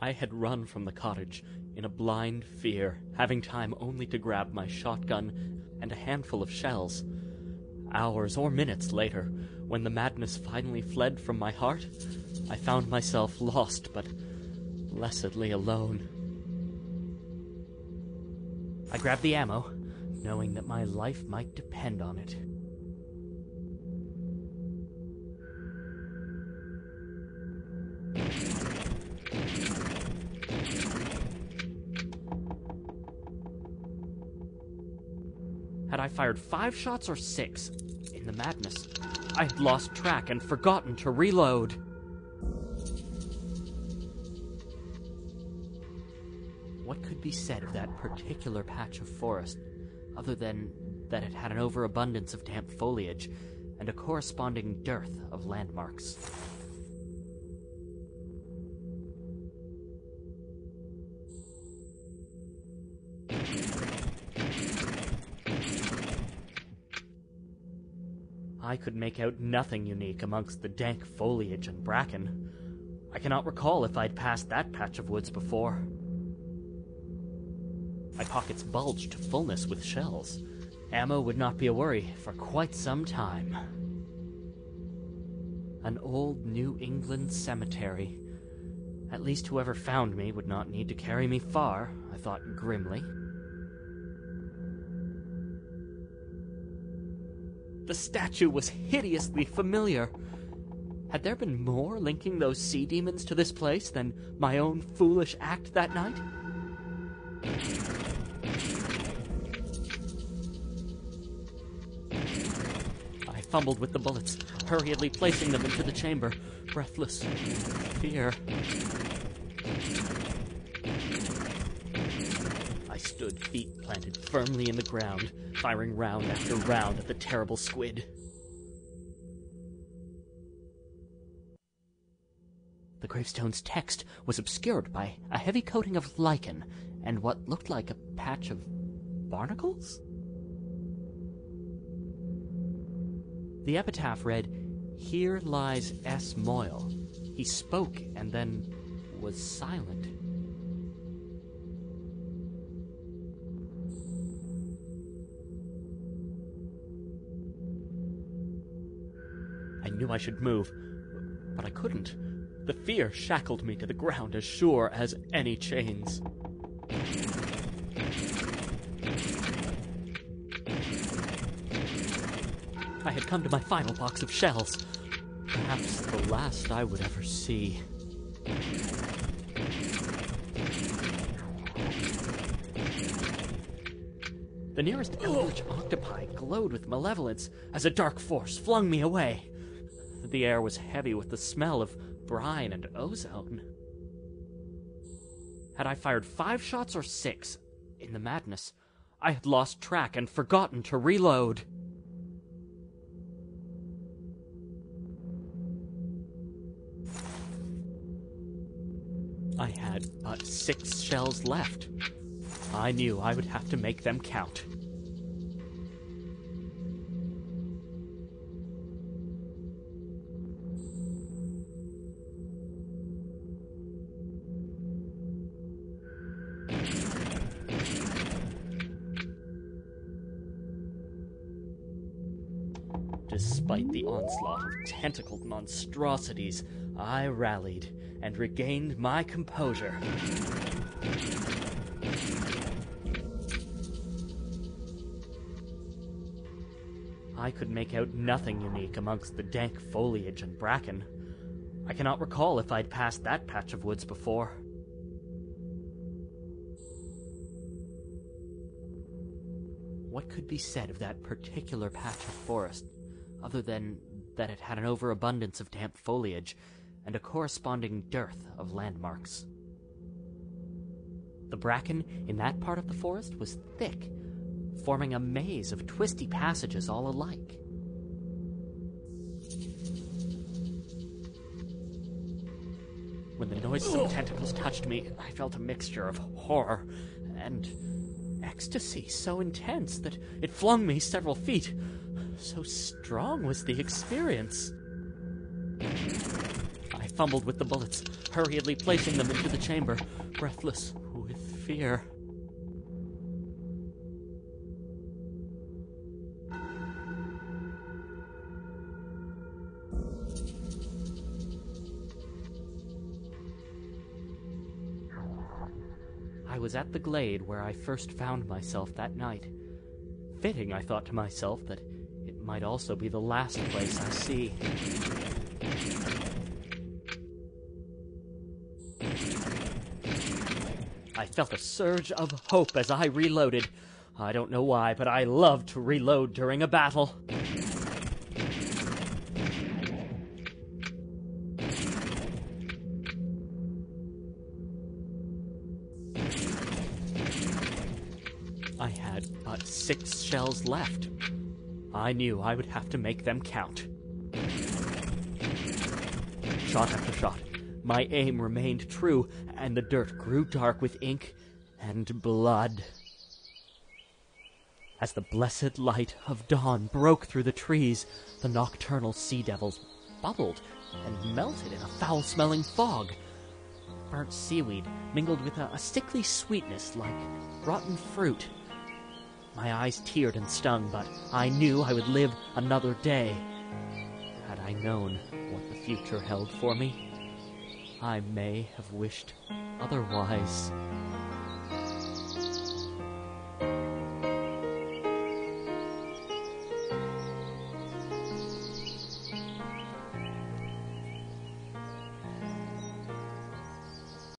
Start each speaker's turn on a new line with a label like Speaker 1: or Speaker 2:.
Speaker 1: I had run from the cottage in a blind fear, having time only to grab my shotgun and a handful of shells. Hours or minutes later, when the madness finally fled from my heart, I found myself lost but blessedly alone. I grabbed the ammo, knowing that my life might depend on it. Had I fired 5 shots or 6? In the madness, I had lost track and forgotten to reload. What could be said of that particular patch of forest, other than that it had an overabundance of damp foliage and a corresponding dearth of landmarks? I could make out nothing unique amongst the dank foliage and bracken. I cannot recall if I'd passed that patch of woods before. My pockets bulged to fullness with shells. Ammo would not be a worry for quite some time. An old New England cemetery. At least whoever found me would not need to carry me far, I thought grimly. The statue was hideously familiar. Had there been more linking those sea demons to this place than my own foolish act that night? I fumbled with the bullets, hurriedly placing them into the chamber, breathless with fear. I stood, feet planted firmly in the ground, firing round after round at the terrible squid. The gravestone's text was obscured by a heavy coating of lichen and what looked like a patch of barnacles? The epitaph read, "Here lies S. Moyle. He spoke and then was silent." I knew I should move, but I couldn't. The fear shackled me to the ground as sure as any chains. I had come to my final box of shells, perhaps the last I would ever see. The nearest eldritch octopi glowed with malevolence as a dark force flung me away. The air was heavy with the smell of brine and ozone. Had I fired 5 shots or 6? In the madness, I had lost track and forgotten to reload. I had but 6 shells left. I knew I would have to make them count. Despite the onslaught of tentacled monstrosities, I rallied and regained my composure. I could make out nothing unique amongst the dank foliage and bracken. I cannot recall if I'd passed that patch of woods before. What could be said of that particular patch of forest, other than that it had an overabundance of damp foliage and a corresponding dearth of landmarks? The bracken in that part of the forest was thick, forming a maze of twisty passages all alike. When the noisome tentacles touched me, I felt a mixture of horror and ecstasy so intense that it flung me several feet. So strong was the experience. I fumbled with the bullets, hurriedly placing them into the chamber, breathless with fear. I was at the glade where I first found myself that night. Fitting, I thought to myself, that it might also be the last place I see. I felt a surge of hope as I reloaded. I don't know why, but I love to reload during a battle. I had but 6 shells left. I knew I would have to make them count. Shot after shot, my aim remained true, and the dirt grew dark with ink and blood. As the blessed light of dawn broke through the trees, the nocturnal sea devils bubbled and melted in a foul-smelling fog. Burnt seaweed mingled with a sickly sweetness like rotten fruit. My eyes teared and stung, but I knew I would live another day. Had I known what the future held for me, I may have wished otherwise.